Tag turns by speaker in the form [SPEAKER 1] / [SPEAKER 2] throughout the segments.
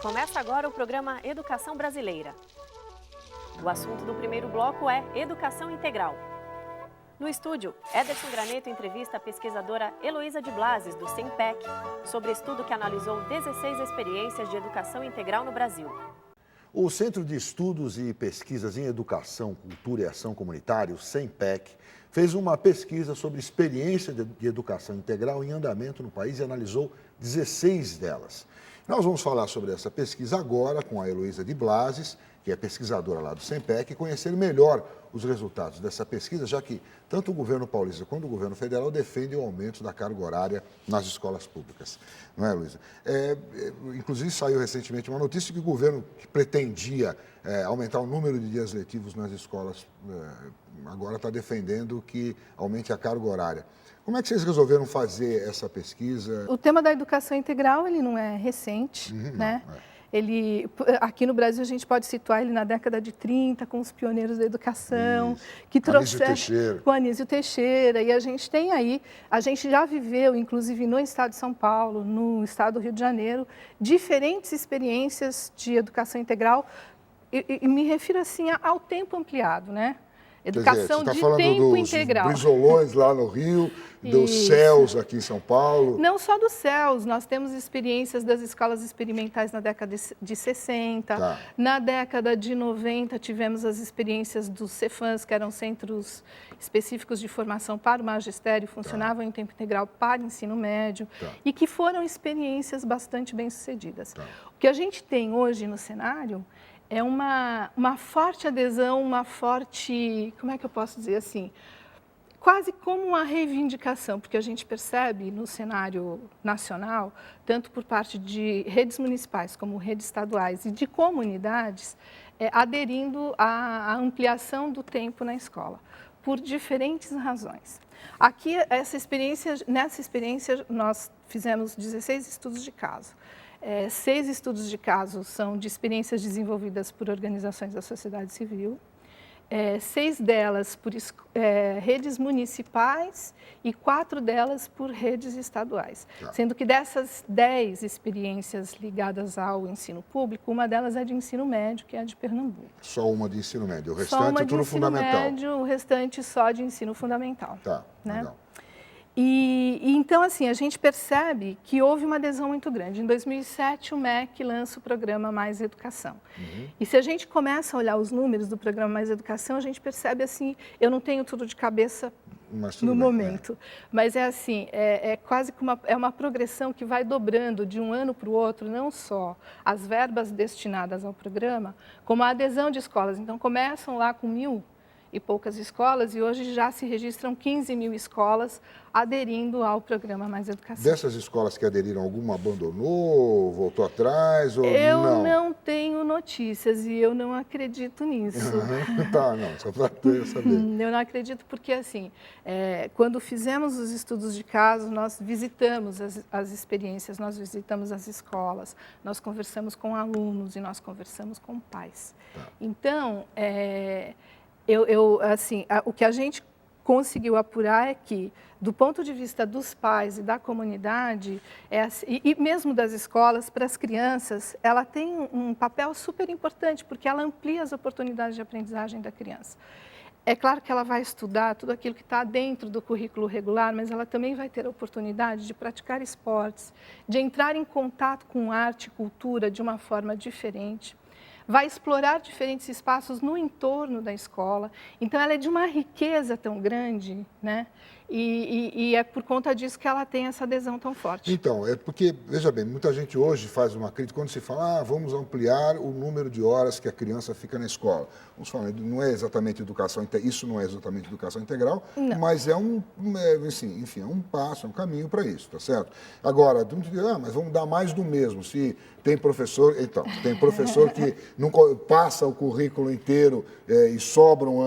[SPEAKER 1] Começa agora o programa Educação Brasileira. O assunto do primeiro bloco é Educação Integral. No estúdio, Ederson Graneto entrevista a pesquisadora Heloísa de Blases, do SEMPEC, sobre estudo que analisou 16 experiências de educação integral no Brasil.
[SPEAKER 2] O Centro de Estudos e Pesquisas em Educação, Cultura e Ação Comunitária, o SEMPEC, fez uma pesquisa sobre experiência de educação integral em andamento no país e analisou 16 delas. Nós vamos falar sobre essa pesquisa agora com a Heloísa de Blases, que é pesquisadora lá do SEMPEC, e conhecer melhor os resultados dessa pesquisa, já que tanto o governo paulista quanto o governo federal defendem o aumento da carga horária nas escolas públicas. Não é, Heloísa? Inclusive, saiu recentemente uma notícia que o governo que pretendia aumentar o número de dias letivos nas escolas, agora está defendendo que aumente a carga horária. Como é que vocês resolveram fazer essa pesquisa?
[SPEAKER 3] O tema da educação integral, ele não é recente, né? Ele, aqui no Brasil, a gente pode situar ele na década de 30, com os pioneiros da educação, que trouxeram com Anísio Teixeira, e a gente tem aí, a gente já viveu, inclusive no estado de São Paulo, no estado do Rio de Janeiro, diferentes experiências de educação integral, e me refiro assim ao tempo ampliado, né? Educação de tempo integral.
[SPEAKER 2] Dos brisolões lá no Rio, dos CELS aqui em São Paulo.
[SPEAKER 3] Não só dos CELS, nós temos experiências das escolas experimentais na década de 60.
[SPEAKER 2] Tá.
[SPEAKER 3] Na década de 90 tivemos as experiências dos CEFANs, que eram centros específicos de formação para o magistério, funcionavam em tempo integral para ensino médio, e que foram experiências bastante bem-sucedidas. O que a gente tem hoje no cenário é uma forte adesão, uma forte, como é que eu posso dizer assim, quase como uma reivindicação, porque a gente percebe no cenário nacional, tanto por parte de redes municipais como redes estaduais e de comunidades, aderindo à ampliação do tempo na escola, por diferentes razões. Aqui, nessa experiência, nós fizemos 16 estudos de caso. 6 estudos de caso são de experiências desenvolvidas por organizações da sociedade civil, 6 delas por redes municipais e 4 delas por redes estaduais. Sendo que dessas 10 experiências ligadas ao ensino público, uma delas é de ensino médio, que é a de Pernambuco.
[SPEAKER 2] Só uma de ensino médio, o restante é tudo fundamental.
[SPEAKER 3] Só uma de ensino médio, o restante só de ensino fundamental.
[SPEAKER 2] Tá,
[SPEAKER 3] né?
[SPEAKER 2] legal.
[SPEAKER 3] E então, assim, a gente percebe que houve uma adesão muito grande. Em 2007, o MEC lança o programa Mais Educação. E se a gente começa a olhar os números do programa Mais Educação, a gente percebe, assim, eu não tenho tudo de cabeça no momento, mas é assim, quase que uma progressão que vai dobrando de um ano para o outro, não só as verbas destinadas ao programa, como a adesão de escolas. Então, começam lá com 1.000 e poucas escolas, e hoje já se registram 15.000 escolas aderindo ao programa Mais Educação.
[SPEAKER 2] Dessas escolas que aderiram, alguma abandonou, voltou atrás ou
[SPEAKER 3] eu
[SPEAKER 2] não?
[SPEAKER 3] não tenho notícias e eu não acredito nisso.
[SPEAKER 2] Tá, não, só para saber.
[SPEAKER 3] Eu não acredito porque, assim, quando fizemos os estudos de caso, nós visitamos as experiências, nós visitamos as escolas, nós conversamos com alunos e nós conversamos com pais. Então, assim, o que a gente conseguiu apurar é que, do ponto de vista dos pais e da comunidade, e mesmo das escolas, para as crianças, ela tem um papel super importante, porque ela amplia as oportunidades de aprendizagem da criança. É claro que ela vai estudar tudo aquilo que está dentro do currículo regular, mas ela também vai ter a oportunidade de praticar esportes, de entrar em contato com arte e cultura de uma forma diferente. Vai explorar diferentes espaços no entorno da escola. Então, ela é de uma riqueza tão grande, né? E é por conta disso que ela tem essa adesão tão forte.
[SPEAKER 2] Então, é porque, veja bem, muita gente hoje faz uma crítica quando se fala, vamos ampliar o número de horas que a criança fica na escola. Vamos falar, não é exatamente educação, isso não é exatamente educação integral, não. Mas é um passo, é um caminho para isso, tá certo? Agora, mas vamos dar mais do mesmo, se tem professor, tem professor que não passa o currículo inteiro e sobram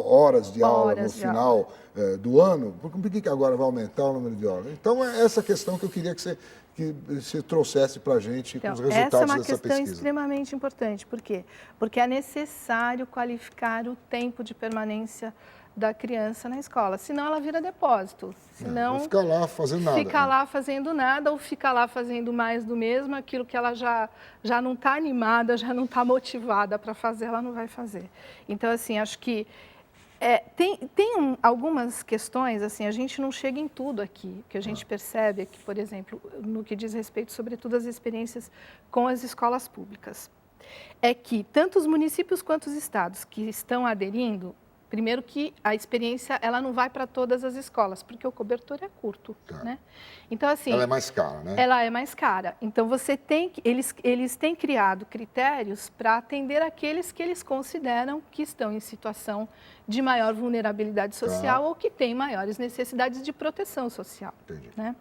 [SPEAKER 2] horas de aula no final do ano, por que agora vai aumentar o número de horas? Então, é essa questão que eu queria que você trouxesse para a gente com os resultados dessa pesquisa.
[SPEAKER 3] Essa é uma questão extremamente importante. Por quê? Porque é necessário qualificar o tempo de permanência da criança na escola, senão ela vira depósito, senão
[SPEAKER 2] fica lá fazendo nada.
[SPEAKER 3] Fica lá fazendo nada ou fica lá fazendo mais do mesmo, aquilo que ela já não está animada, já não está motivada para fazer, ela não vai fazer. Então, assim, acho que tem algumas questões, assim, a gente não chega em tudo aqui, que a gente percebe aqui, por exemplo, no que diz respeito, sobretudo, às experiências com as escolas públicas. É que tanto os municípios quanto os estados que estão aderindo, primeiro que a experiência ela não vai para todas as escolas, porque o cobertor é curto, né? Então, assim,
[SPEAKER 2] ela é mais cara, né?
[SPEAKER 3] Ela é mais cara. Então, eles têm criado critérios para atender aqueles que eles consideram que estão em situação de maior vulnerabilidade social ou que têm maiores necessidades de proteção social.
[SPEAKER 2] Entendi.
[SPEAKER 3] Né?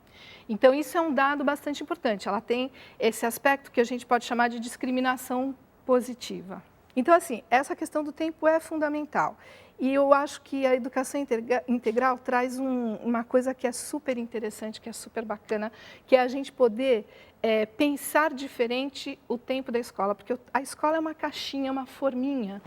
[SPEAKER 3] Então, isso é um dado bastante importante. Ela tem esse aspecto que a gente pode chamar de discriminação positiva. Então, assim, essa questão do tempo é fundamental. E eu acho que a educação integral traz uma coisa que é super interessante, que é super bacana, que é a gente poder pensar diferente o tempo da escola. Porque a escola é uma caixinha, uma forminha,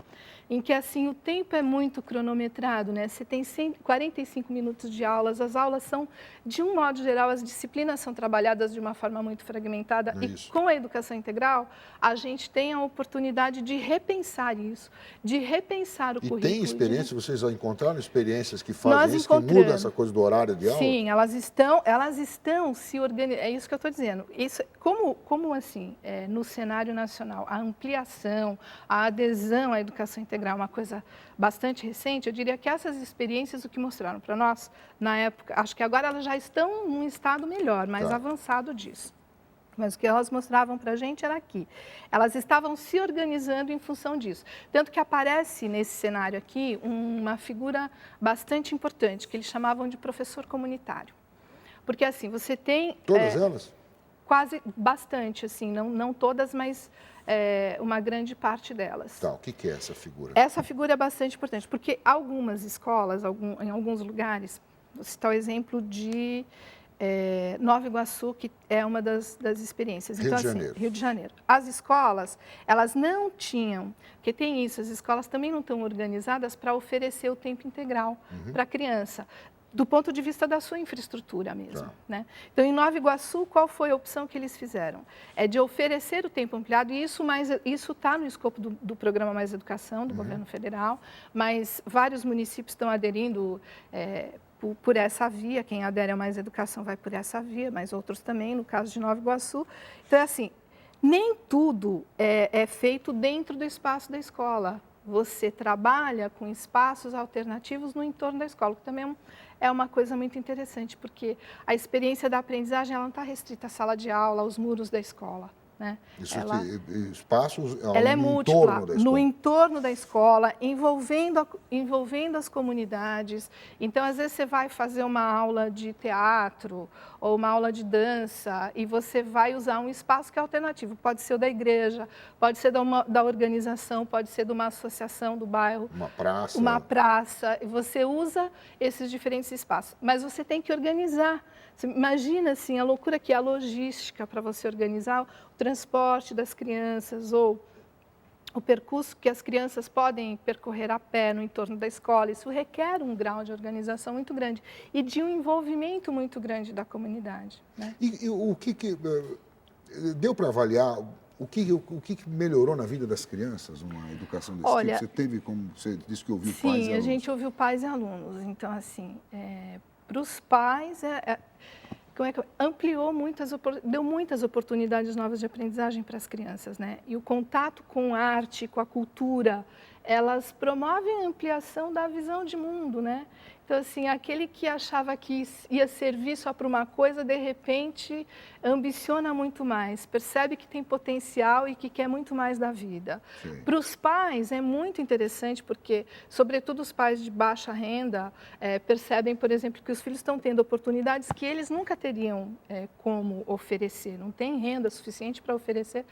[SPEAKER 3] em que assim o tempo é muito cronometrado, né? Você tem 45 minutos de aulas, as aulas são, de um modo geral, as disciplinas são trabalhadas de uma forma muito fragmentada. E com a educação integral, a gente tem a oportunidade de repensar isso, de repensar o currículo.
[SPEAKER 2] E tem experiência, vocês já encontraram experiências que fazem isso, que mudam essa coisa do horário de aula?
[SPEAKER 3] Sim, elas estão se organizando, é isso que eu estou dizendo. Isso, como assim, no cenário nacional, a ampliação, a adesão à educação integral é uma coisa bastante recente, eu diria que essas experiências, o que mostraram para nós, na época, acho que agora elas já estão num estado melhor, mais avançado disso. Mas o que elas mostravam para a gente era que elas estavam se organizando em função disso. Tanto que aparece nesse cenário aqui uma figura bastante importante, que eles chamavam de professor comunitário. Porque assim, você tem...
[SPEAKER 2] Todas elas?
[SPEAKER 3] Quase bastante, assim, não todas, mas uma grande parte delas.
[SPEAKER 2] Tá, o que é essa figura?
[SPEAKER 3] Essa figura é bastante importante, porque algumas escolas, em alguns lugares, vou citar o exemplo de Nova Iguaçu, que é uma das experiências. Então, Rio de Janeiro. As escolas, elas não tinham, porque tem isso, as escolas também não estão organizadas para oferecer o tempo integral para a criança, do ponto de vista da sua infraestrutura mesmo. Né? Então, em Nova Iguaçu, qual foi a opção que eles fizeram? É de oferecer o tempo ampliado, e isso está no escopo do Programa Mais Educação, do governo federal, mas vários municípios estão aderindo por essa via, quem adere a Mais Educação vai por essa via, mas outros também, no caso de Nova Iguaçu. Então, é assim, nem tudo é feito dentro do espaço da escola. Você trabalha com espaços alternativos no entorno da escola, que também é uma coisa muito interessante, porque a experiência da aprendizagem ela não está restrita à sala de aula, aos muros da escola. Né?
[SPEAKER 2] Isso espaços
[SPEAKER 3] ela é múltipla, no entorno da escola, envolvendo as comunidades. Então, às vezes, você vai fazer uma aula de teatro ou uma aula de dança e você vai usar um espaço que é alternativo. Pode ser o da igreja, pode ser da organização, pode ser de uma associação do bairro.
[SPEAKER 2] Uma praça.
[SPEAKER 3] Uma praça. E você usa esses diferentes espaços. Mas você tem que organizar. Você imagina assim, a loucura que é a logística para você organizar o transporte das crianças ou o percurso que as crianças podem percorrer a pé no entorno da escola. Isso requer um grau de organização muito grande e de um envolvimento muito grande da comunidade. Né?
[SPEAKER 2] E o que deu para avaliar o que melhorou na vida das crianças uma educação desse tipo? Você teve, como você disse que ouviu pais e alunos?
[SPEAKER 3] Sim, a gente ouviu pais e alunos. Então, assim, para os pais, deu muitas oportunidades novas de aprendizagem para as crianças, né? E o contato com a arte, com a cultura, elas promovem a ampliação da visão de mundo, né? Então, assim, aquele que achava que ia servir só para uma coisa, de repente, ambiciona muito mais, percebe que tem potencial e que quer muito mais da vida. Para os pais, é muito interessante, porque, sobretudo, os pais de baixa renda percebem, por exemplo, que os filhos estão tendo oportunidades que eles nunca teriam como oferecer. Não tem renda suficiente para oferecer,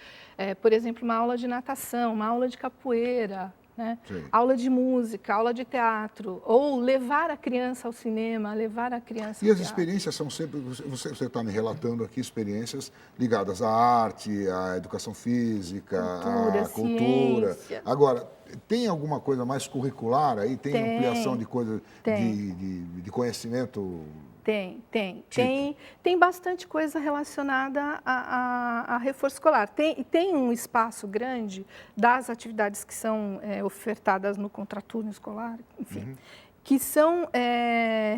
[SPEAKER 3] por exemplo, uma aula de natação, uma aula de capoeira, né?
[SPEAKER 2] Sim.
[SPEAKER 3] Aula de música, aula de teatro, ou levar a criança ao cinema, levar a criança
[SPEAKER 2] E
[SPEAKER 3] ao
[SPEAKER 2] as
[SPEAKER 3] teatro.
[SPEAKER 2] experiências são sempre, você está me relatando aqui experiências ligadas à arte, à educação física, à cultura.
[SPEAKER 3] Ciência.
[SPEAKER 2] Agora, tem alguma coisa mais curricular aí? Tem ampliação de coisa,
[SPEAKER 3] tem.
[SPEAKER 2] de conhecimento?
[SPEAKER 3] Tem bastante coisa relacionada a reforço escolar. Tem um espaço grande das atividades que são ofertadas no contraturno escolar, enfim, que são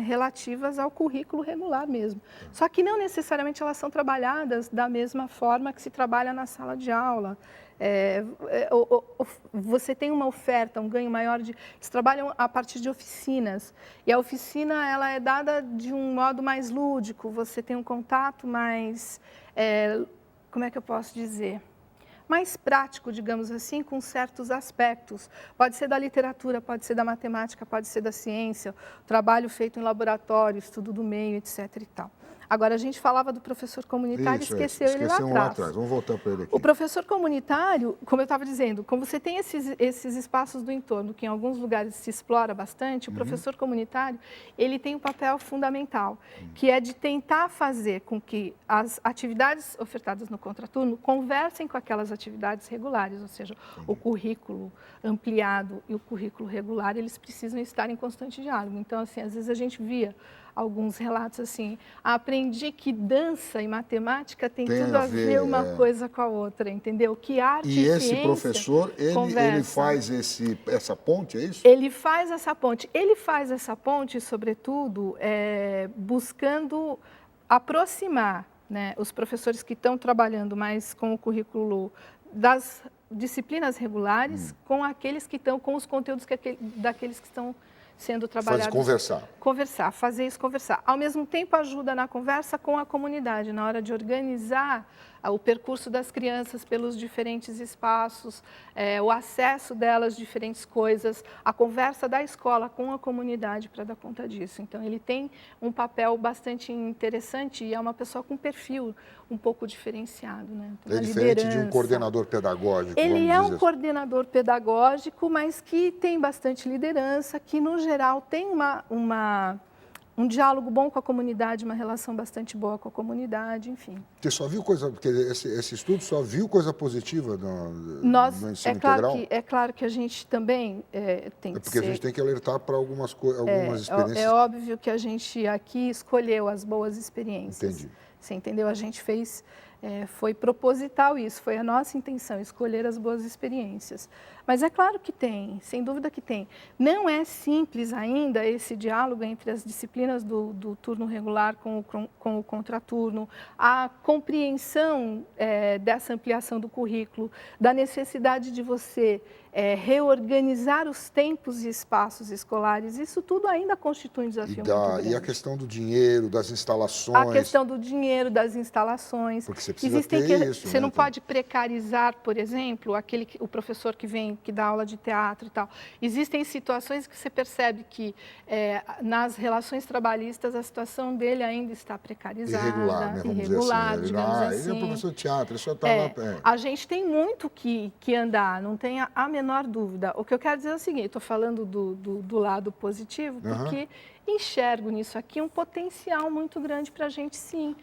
[SPEAKER 3] relativas ao currículo regular mesmo. Só que não necessariamente elas são trabalhadas da mesma forma que se trabalha na sala de aula. Você tem uma oferta, um ganho maior de... Eles trabalham a partir de oficinas, e a oficina ela é dada de um modo mais lúdico, você tem um contato mais, como é que eu posso dizer? Mais prático, digamos assim, com certos aspectos. Pode ser da literatura, pode ser da matemática, pode ser da ciência, trabalho feito em laboratório, estudo do meio, etc. e tal. Agora, a gente falava do professor comunitário, esqueceu ele lá atrás.
[SPEAKER 2] Vamos voltar para ele aqui.
[SPEAKER 3] O professor comunitário, como eu estava dizendo, como você tem esses espaços do entorno, que em alguns lugares se explora bastante, o professor comunitário, ele tem um papel fundamental, que é de tentar fazer com que as atividades ofertadas no contraturno conversem com aquelas atividades regulares, ou seja, o currículo ampliado e o currículo regular, eles precisam estar em constante diálogo. Então, assim, às vezes a gente via alguns relatos assim, aprendi que dança e matemática tem tudo a ver uma coisa com a outra, entendeu? Que arte e ciência
[SPEAKER 2] esse professor, ele faz essa ponte, é isso?
[SPEAKER 3] Ele faz essa ponte. Ele faz essa ponte, sobretudo, buscando aproximar, né, os professores que estão trabalhando mais com o currículo das disciplinas regulares com aqueles que estão, com os conteúdos daqueles que estão sendo trabalhados. Fazer isso conversar. Ao mesmo tempo, ajuda na conversa com a comunidade, na hora de organizar o percurso das crianças pelos diferentes espaços, o acesso delas a diferentes coisas, a conversa da escola com a comunidade para dar conta disso. Então, ele tem um papel bastante interessante e é uma pessoa com perfil um pouco diferenciado, né?
[SPEAKER 2] É diferente de um coordenador pedagógico.
[SPEAKER 3] Ele é um coordenador pedagógico, mas que tem bastante liderança, que, no geral, tem um diálogo bom com a comunidade, uma relação bastante boa com a comunidade, enfim.
[SPEAKER 2] Você só viu coisa, porque esse estudo só viu coisa positiva no ensino integral?
[SPEAKER 3] É claro que a gente também tem que
[SPEAKER 2] porque a gente tem que alertar para algumas experiências.
[SPEAKER 3] É óbvio que a gente aqui escolheu as boas experiências.
[SPEAKER 2] Entendi.
[SPEAKER 3] Você entendeu? A gente fez, foi proposital isso, foi a nossa intenção, escolher as boas experiências. Mas é claro que tem, sem dúvida que tem. Não é simples ainda esse diálogo entre as disciplinas do turno regular com o contraturno, a compreensão dessa ampliação do currículo, da necessidade de você reorganizar os tempos e espaços escolares, isso tudo ainda constitui um desafio muito grande.
[SPEAKER 2] E a questão do dinheiro, das instalações.
[SPEAKER 3] A questão do dinheiro, das instalações.
[SPEAKER 2] Porque você precisa ter isso.
[SPEAKER 3] Você não pode precarizar, por exemplo, o professor que dá aula de teatro e tal. Existem situações que você percebe que nas relações trabalhistas a situação dele ainda está precarizada.
[SPEAKER 2] Irregular, né? Vamos dizer assim. Ele é professor de teatro, ele só está lá.
[SPEAKER 3] A gente tem muito que andar, não tem a menor dúvida. O que eu quero dizer é o seguinte, estou falando do lado positivo, porque enxergo nisso aqui um potencial muito grande para a gente, sim,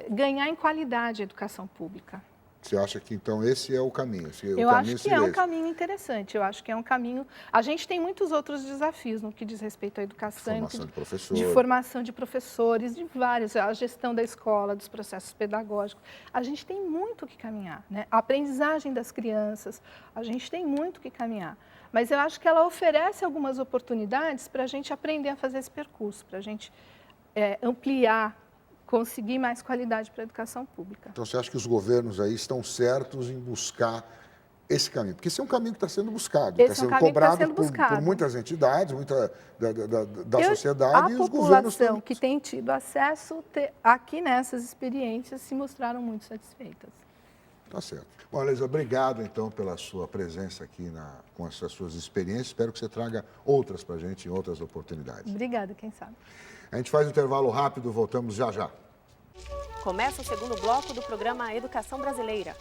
[SPEAKER 3] ganhar em qualidade a educação pública.
[SPEAKER 2] Você acha que, então, esse é o caminho?
[SPEAKER 3] Eu acho que é um caminho interessante, eu acho que é um caminho... A gente tem muitos outros desafios no que diz respeito à educação.
[SPEAKER 2] Formação de professores.
[SPEAKER 3] De formação de professores, de vários, a gestão da escola, dos processos pedagógicos. A gente tem muito que caminhar, né? A aprendizagem das crianças, a gente tem muito que caminhar. Mas eu acho que ela oferece algumas oportunidades para a gente aprender a fazer esse percurso, para a gente ampliar, conseguir mais qualidade para a educação pública.
[SPEAKER 2] Então, você acha que os governos aí estão certos em buscar esse caminho? Porque esse é um caminho que está sendo buscado, está sendo cobrado por muitas entidades, da sociedade, e os governos...
[SPEAKER 3] A população que tem tido acesso aqui nessas experiências se mostraram muito satisfeitas.
[SPEAKER 2] Tá certo. Bom, Elisa, obrigado, então, pela sua presença aqui com essas suas experiências. Espero que você traga outras para a gente em outras oportunidades.
[SPEAKER 3] Obrigada, quem sabe.
[SPEAKER 2] A gente faz um intervalo rápido, voltamos já já.
[SPEAKER 1] Começa o segundo bloco do programa Educação Brasileira.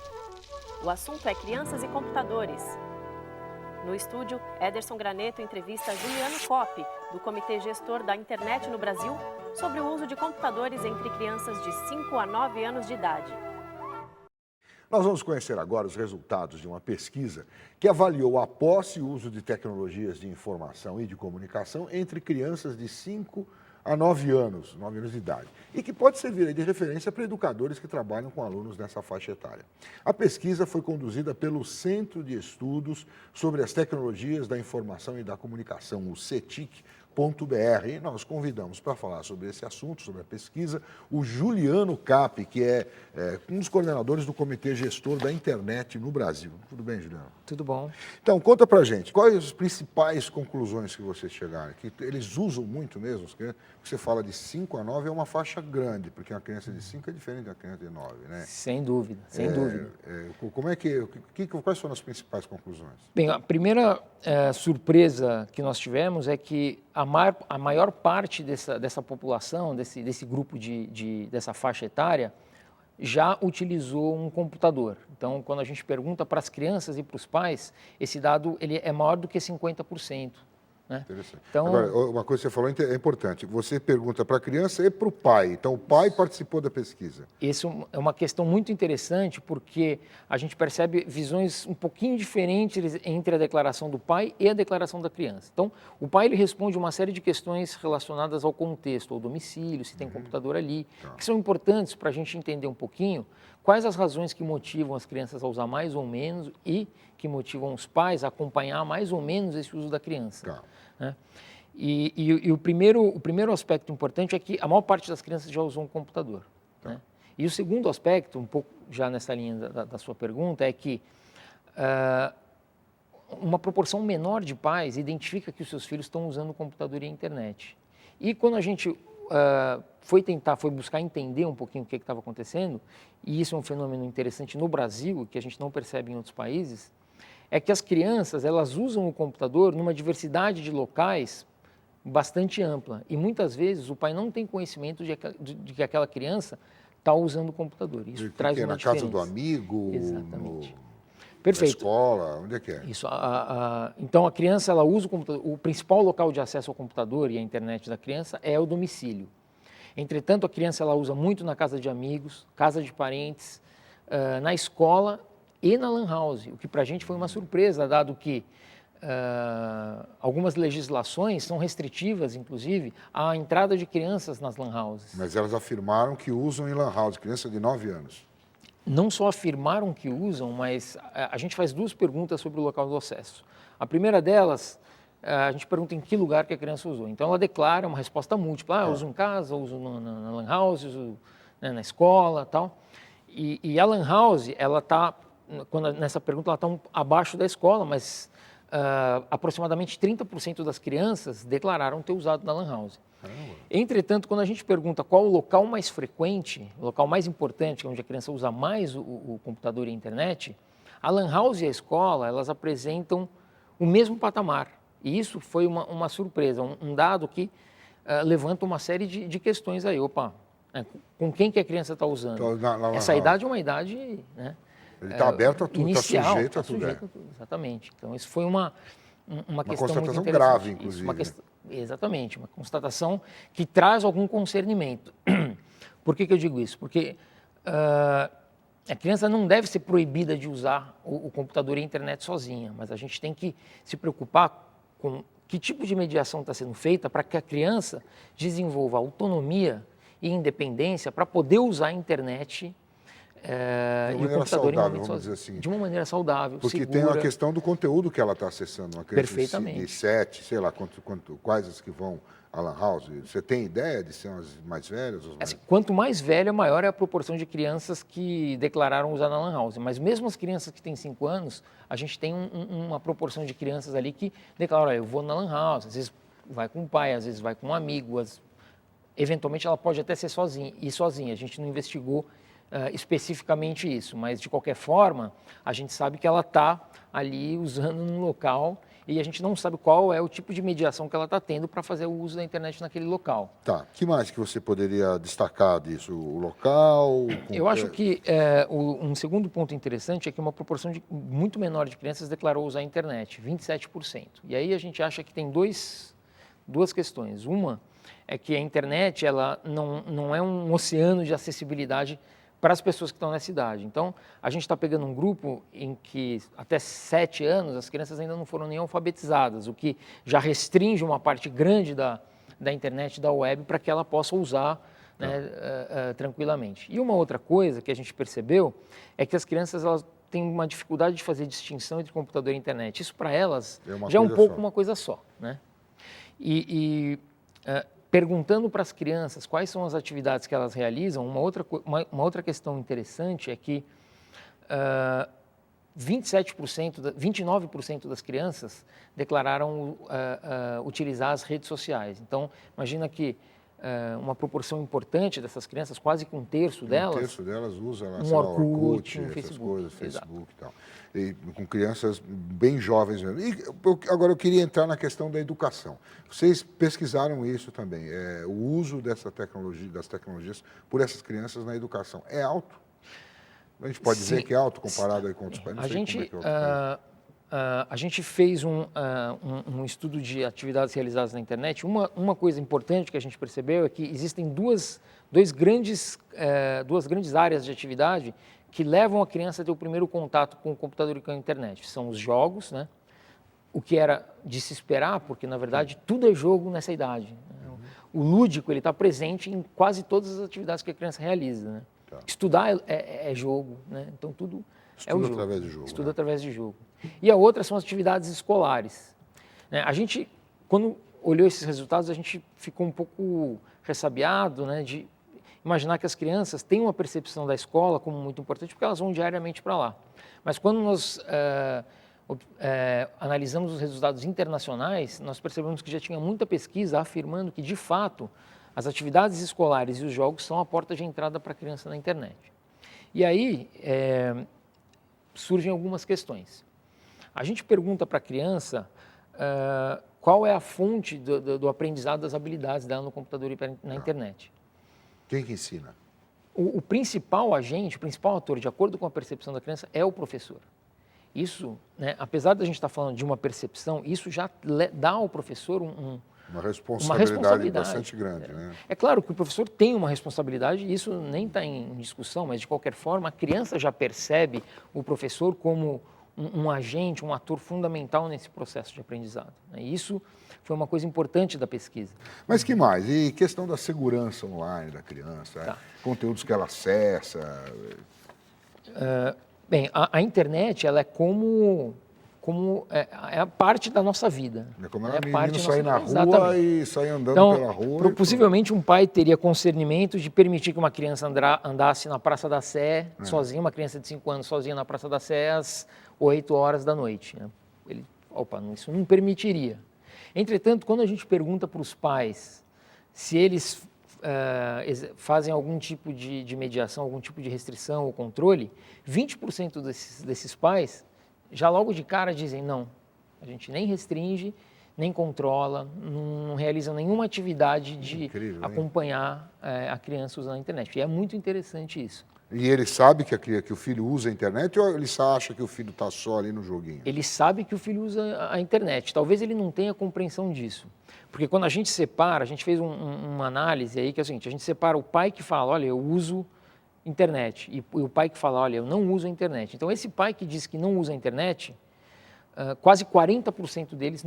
[SPEAKER 1] O assunto é crianças e computadores. No estúdio, Ederson Graneto entrevista Juliano Kopp, do Comitê Gestor da Internet no Brasil, sobre o uso de computadores entre crianças de 5 a 9 anos de idade.
[SPEAKER 2] Nós vamos conhecer agora os resultados de uma pesquisa que avaliou a posse e uso de tecnologias de informação e de comunicação entre crianças de 5 a 9 anos de idade, e que pode servir de referência para educadores que trabalham com alunos nessa faixa etária. A pesquisa foi conduzida pelo Centro de Estudos sobre as Tecnologias da Informação e da Comunicação, o CETIC.br, e nós convidamos para falar sobre esse assunto, sobre a pesquisa, o Juliano Kopp, que é um dos coordenadores do Comitê Gestor da Internet no Brasil. Tudo bem, Juliano?
[SPEAKER 4] Tudo bom.
[SPEAKER 2] Então, conta pra gente, quais as principais conclusões que vocês chegaram? Que eles usam muito mesmo, porque você fala de 5 a 9 é uma faixa grande, porque uma criança de 5 é diferente da criança de 9, né?
[SPEAKER 4] Sem dúvida, sem dúvida.
[SPEAKER 2] Como é quais foram as principais conclusões?
[SPEAKER 4] Bem, a primeira surpresa que nós tivemos é que a maior parte dessa população, desse grupo dessa faixa etária, já utilizou um computador. Então, quando a gente pergunta para as crianças e para os pais, esse dado ele é maior do que 50%. Né?
[SPEAKER 2] Interessante.
[SPEAKER 4] Então,
[SPEAKER 2] agora, uma coisa que você falou é importante. Você pergunta para a criança e para o pai. Então, o pai participou da pesquisa.
[SPEAKER 4] Isso é uma questão muito interessante, porque a gente percebe visões um pouquinho diferentes entre a declaração do pai e a declaração da criança. Então, o pai ele responde uma série de questões relacionadas ao contexto, ao domicílio, se tem computador ali, que são importantes para a gente entender um pouquinho quais as razões que motivam as crianças a usar mais ou menos e que motivam os pais a acompanhar mais ou menos esse uso da criança.
[SPEAKER 2] Tá.
[SPEAKER 4] Né? E o primeiro aspecto importante é que a maior parte das crianças já usam um computador. Tá. Né? E o segundo aspecto, um pouco já nessa linha da sua pergunta, é que uma proporção menor de pais identifica que os seus filhos estão usando o computador e a internet. E quando a gente foi buscar entender um pouquinho o que estava acontecendo, e isso é um fenômeno interessante no Brasil, que a gente não percebe em outros países, é que as crianças elas usam o computador numa diversidade de locais bastante ampla. E muitas vezes o pai não tem conhecimento de que aquela criança está usando o computador. Isso traz uma diferença.
[SPEAKER 2] Na casa do amigo?
[SPEAKER 4] Exatamente. Perfeito.
[SPEAKER 2] Na escola? Onde é que é?
[SPEAKER 4] Isso. Então, a criança ela usa o computador. O principal local de acesso ao computador e à internet da criança é o domicílio. Entretanto, a criança ela usa muito na casa de amigos, casa de parentes, na escola e na lan house, o que para a gente foi uma surpresa, dado que algumas legislações são restritivas, inclusive, à entrada de crianças nas lan houses.
[SPEAKER 2] Mas elas afirmaram que usam em lan house, criança de 9 anos.
[SPEAKER 4] Não só afirmaram que usam, mas a gente faz duas perguntas sobre o local do acesso. A primeira delas, a gente pergunta em que lugar que a criança usou. Então, ela declara uma resposta múltipla. Uso em casa, uso na lan house, uso na escola, tal. E a lan house, ela está... Nessa pergunta, ela está abaixo da escola, mas aproximadamente 30% das crianças declararam ter usado na lan house. Entretanto, quando a gente pergunta qual o local mais frequente, o local mais importante, onde a criança usa mais o computador e a internet, a lan house e a escola, elas apresentam o mesmo patamar. E isso foi uma surpresa, um dado que levanta uma série de questões aí. Opa, com quem que a criança está usando?
[SPEAKER 2] Então,
[SPEAKER 4] essa idade é uma idade... Né,
[SPEAKER 2] ele está aberto a tudo,
[SPEAKER 4] está
[SPEAKER 2] sujeito a tudo.
[SPEAKER 4] Exatamente. Então, isso foi uma questão
[SPEAKER 2] constatação
[SPEAKER 4] muito interessante.
[SPEAKER 2] grave, inclusive.
[SPEAKER 4] Exatamente, uma constatação que traz algum concernimento. Por que eu digo isso? Porque a criança não deve ser proibida de usar o computador e a internet sozinha, mas a gente tem que se preocupar com que tipo de mediação está sendo feita para que a criança desenvolva autonomia e independência para poder usar a internet e o computador
[SPEAKER 2] saudável, vamos dizer assim.
[SPEAKER 4] De uma maneira saudável,
[SPEAKER 2] porque
[SPEAKER 4] segura.
[SPEAKER 2] Tem a questão do conteúdo que ela está acessando. Uma criança
[SPEAKER 4] Perfeitamente.
[SPEAKER 2] De 7, sei lá, quais as que vão à lan house? Você tem ideia de ser as mais velhas?
[SPEAKER 4] Assim, quanto mais velha, maior é a proporção de crianças que declararam usar na lan house. Mas mesmo as crianças que têm 5 anos, a gente tem uma proporção de crianças ali que declaram, olha, eu vou na lan house, às vezes vai com o pai, às vezes vai com um amigo, eventualmente ela pode até ser sozinha. A gente não investigou especificamente isso, mas de qualquer forma, a gente sabe que ela está ali usando no local e a gente não sabe qual é o tipo de mediação que ela está tendo para fazer o uso da internet naquele local.
[SPEAKER 2] Tá. O que mais que você poderia destacar disso? O local?
[SPEAKER 4] Eu acho que um segundo ponto interessante é que uma proporção muito menor de crianças declarou usar a internet, 27%. E aí a gente acha que tem duas questões. Uma é que a internet ela não é um oceano de acessibilidade para as pessoas que estão nessa idade. Então, a gente está pegando um grupo em que até 7 anos as crianças ainda não foram nem alfabetizadas, o que já restringe uma parte grande da internet, da web, para que ela possa usar, né, tranquilamente. E uma outra coisa que a gente percebeu é que as crianças elas têm uma dificuldade de fazer distinção entre computador e internet. Isso para elas já é um pouco uma coisa só, né? Perguntando para as crianças quais são as atividades que elas realizam, uma outra questão interessante é que 29% das crianças declararam utilizar as redes sociais. Então, imagina que uma proporção importante dessas crianças, quase que um terço delas
[SPEAKER 2] usa lá,
[SPEAKER 4] um Orkut,
[SPEAKER 2] essas
[SPEAKER 4] Facebook,
[SPEAKER 2] coisas, Facebook e tal. E com crianças bem jovens mesmo. E agora eu queria entrar na questão da educação. Vocês pesquisaram isso também, o uso das tecnologias por essas crianças na educação. É alto? A gente pode dizer que é alto comparado aí com outros países?
[SPEAKER 4] A gente fez um estudo de atividades realizadas na internet. Uma coisa importante que a gente percebeu é que existem duas grandes áreas de atividade que levam a criança a ter o primeiro contato com o computador e com a internet. São os jogos, né? O que era de se esperar, porque, na verdade, tudo é jogo nessa idade. Né? O lúdico está presente em quase todas as atividades que a criança realiza. Né? Tá. Estudar é jogo, né? Então tudo é o jogo.
[SPEAKER 2] Através de jogo.
[SPEAKER 4] Estuda através de jogo. E a outra são as atividades escolares. Né? A gente, quando olhou esses resultados, a gente ficou um pouco ressabiado, né, de imaginar que as crianças têm uma percepção da escola como muito importante, porque elas vão diariamente para lá. Mas quando nós analisamos os resultados internacionais, nós percebemos que já tinha muita pesquisa afirmando que, de fato, as atividades escolares e os jogos são a porta de entrada para a criança na internet. E aí surgem algumas questões. A gente pergunta para a criança qual é a fonte do aprendizado das habilidades dela no computador e na internet.
[SPEAKER 2] Quem que ensina?
[SPEAKER 4] O principal agente, o principal ator, de acordo com a percepção da criança, é o professor. Isso, né, apesar da gente estar falando de uma percepção, isso já dá ao professor
[SPEAKER 2] uma responsabilidade bastante grande. Né?
[SPEAKER 4] É claro que o professor tem uma responsabilidade, e isso nem está em discussão, mas de qualquer forma a criança já percebe o professor como um agente, um ator fundamental nesse processo de aprendizado. E isso foi uma coisa importante da pesquisa.
[SPEAKER 2] Mas que mais? E questão da segurança online da criança, tá. Conteúdos que ela acessa?
[SPEAKER 4] Bem, a internet ela é como a parte da nossa vida.
[SPEAKER 2] É como ela menino sair na rua e sair andando pela rua.
[SPEAKER 4] Então, possivelmente um pai teria concernimento de permitir que uma criança andasse na Praça da Sé sozinha, uma criança de 5 anos sozinha na Praça da Sé às 8 horas da noite. Né? Isso não permitiria. Entretanto, quando a gente pergunta para os pais se eles fazem algum tipo de mediação, algum tipo de restrição ou controle, 20% desses pais já logo de cara dizem não, a gente nem restringe, nem controla, não realiza nenhuma atividade de acompanhar a criança usando a internet. E é muito interessante isso.
[SPEAKER 2] E ele sabe que o filho usa a internet ou ele acha que o filho está só ali no joguinho?
[SPEAKER 4] Ele sabe que o filho usa a internet. Talvez ele não tenha compreensão disso. Porque quando a gente separa, a gente fez uma análise aí que é o seguinte, a gente separa o pai que fala, olha, eu uso internet, e o pai que fala, olha, eu não uso a internet. Então, esse pai que diz que não usa a internet, quase 40% deles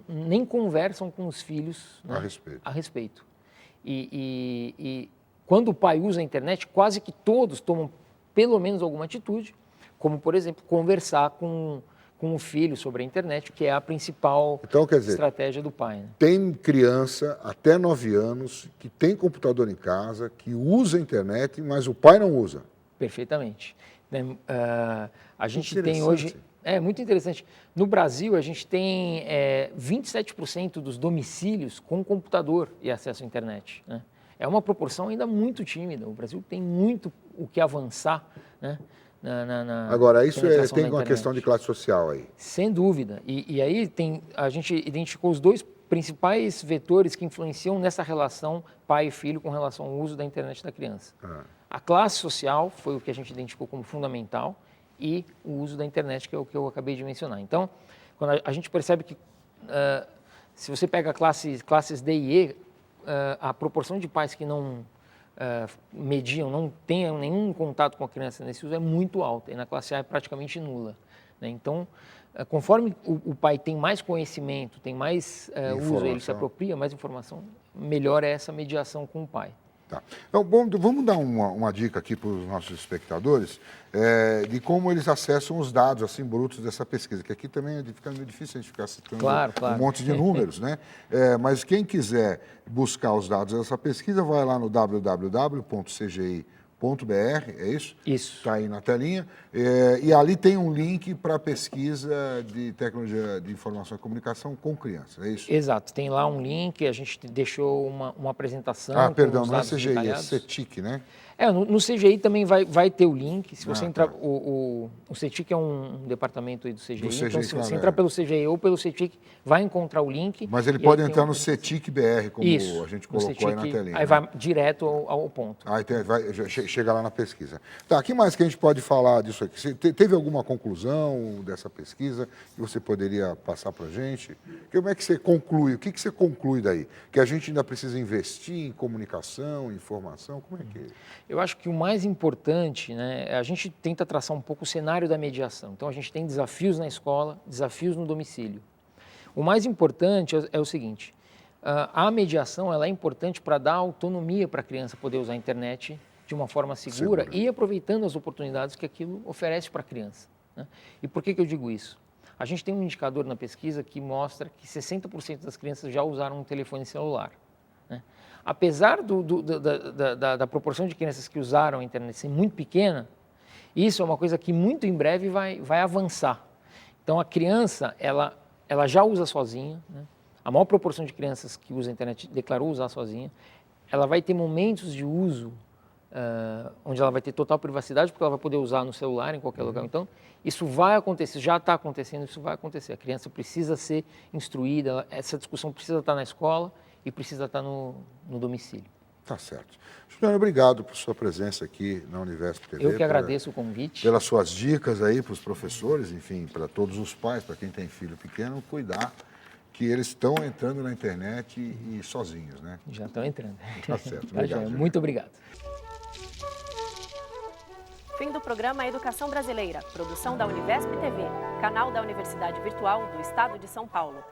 [SPEAKER 4] nem conversam com os filhos, né, a respeito. E quando o pai usa a internet, quase que todos tomam pelo menos alguma atitude, como, por exemplo, conversar com o filho sobre a internet, que é a principal estratégia do pai. Né?
[SPEAKER 2] Tem criança até 9 anos que tem computador em casa, que usa a internet, mas o pai não usa.
[SPEAKER 4] Perfeitamente. A gente tem hoje... É muito interessante. No Brasil, a gente tem 27% dos domicílios com computador e acesso à internet. Né? É uma proporção ainda muito tímida. O Brasil tem muito o que avançar, né,
[SPEAKER 2] Agora, isso
[SPEAKER 4] penetração
[SPEAKER 2] tem
[SPEAKER 4] da
[SPEAKER 2] uma
[SPEAKER 4] internet.
[SPEAKER 2] questão de classe social aí.
[SPEAKER 4] Sem dúvida. E aí a gente identificou os dois principais vetores que influenciam nessa relação pai e filho com relação ao uso da internet da criança. A classe social foi o que a gente identificou como fundamental e o uso da internet, que é o que eu acabei de mencionar. Então, quando a gente percebe que se você pega classes D e E, a proporção de pais que não mediam, não tenham nenhum contato com a criança nesse uso é muito alta, e na classe A é praticamente nula, né? Então, conforme o pai tem mais conhecimento, tem mais uso, ele se apropria mais informação, melhor é essa mediação com o pai.
[SPEAKER 2] Tá. Então, bom, vamos dar uma dica aqui para os nossos espectadores de como eles acessam os dados assim brutos dessa pesquisa, que aqui também fica meio difícil a gente ficar citando um monte de números, né? Mas quem quiser buscar os dados dessa pesquisa, vai lá no www.cgi.br, é isso?
[SPEAKER 4] Isso.
[SPEAKER 2] Está aí na telinha. E ali tem um link para a pesquisa de tecnologia de informação e comunicação com crianças, é isso?
[SPEAKER 4] Exato. Tem lá um link, a gente deixou uma apresentação.
[SPEAKER 2] Perdão,
[SPEAKER 4] com os
[SPEAKER 2] não é
[SPEAKER 4] dados
[SPEAKER 2] CGI,
[SPEAKER 4] detalhados.
[SPEAKER 2] é CETIC, né?
[SPEAKER 4] No CGI também vai ter o link. Se você entrar, o CETIC é um departamento aí do CGI. Então, se você entrar pelo CGI ou pelo CETIC, vai encontrar o link.
[SPEAKER 2] Mas ele pode entrar no CETIC BR, como
[SPEAKER 4] isso,
[SPEAKER 2] a gente colocou CETIC, aí na telinha.
[SPEAKER 4] Aí vai direto ao ponto.
[SPEAKER 2] Aí chega lá na pesquisa. Tá, o que mais que a gente pode falar disso aqui? Teve alguma conclusão dessa pesquisa que você poderia passar para a gente? Como é que você conclui? O que você conclui daí? Que a gente ainda precisa investir em comunicação, em informação? Como é que é?
[SPEAKER 4] Eu acho que o mais importante, né, a gente tenta traçar um pouco o cenário da mediação. Então, a gente tem desafios na escola, desafios no domicílio. O mais importante é o seguinte, a mediação ela é importante para dar autonomia para a criança poder usar a internet de uma forma segura e aproveitando as oportunidades que aquilo oferece para a criança, né? E por que eu digo isso? A gente tem um indicador na pesquisa que mostra que 60% das crianças já usaram um telefone celular, né? Apesar da proporção de crianças que usaram a internet ser muito pequena, isso é uma coisa que muito em breve vai avançar. Então, a criança, ela já usa sozinha, né? A maior proporção de crianças que usam a internet declarou usar sozinha. Ela vai ter momentos de uso onde ela vai ter total privacidade, porque ela vai poder usar no celular, em qualquer lugar. Então, isso vai acontecer, já está acontecendo, isso vai acontecer. A criança precisa ser instruída, essa discussão precisa estar na escola e precisa estar no domicílio.
[SPEAKER 2] Tá certo. Juliano, obrigado por sua presença aqui na Univesp TV.
[SPEAKER 4] Eu que agradeço o convite.
[SPEAKER 2] Pelas suas dicas aí para os professores, enfim, para todos os pais, para quem tem filho pequeno, cuidar que eles estão entrando na internet e sozinhos, né?
[SPEAKER 4] Já estão entrando.
[SPEAKER 2] Tá certo. Obrigado,
[SPEAKER 4] muito obrigado.
[SPEAKER 1] Fim do programa Educação Brasileira, produção da Univesp TV, canal da Universidade Virtual do Estado de São Paulo.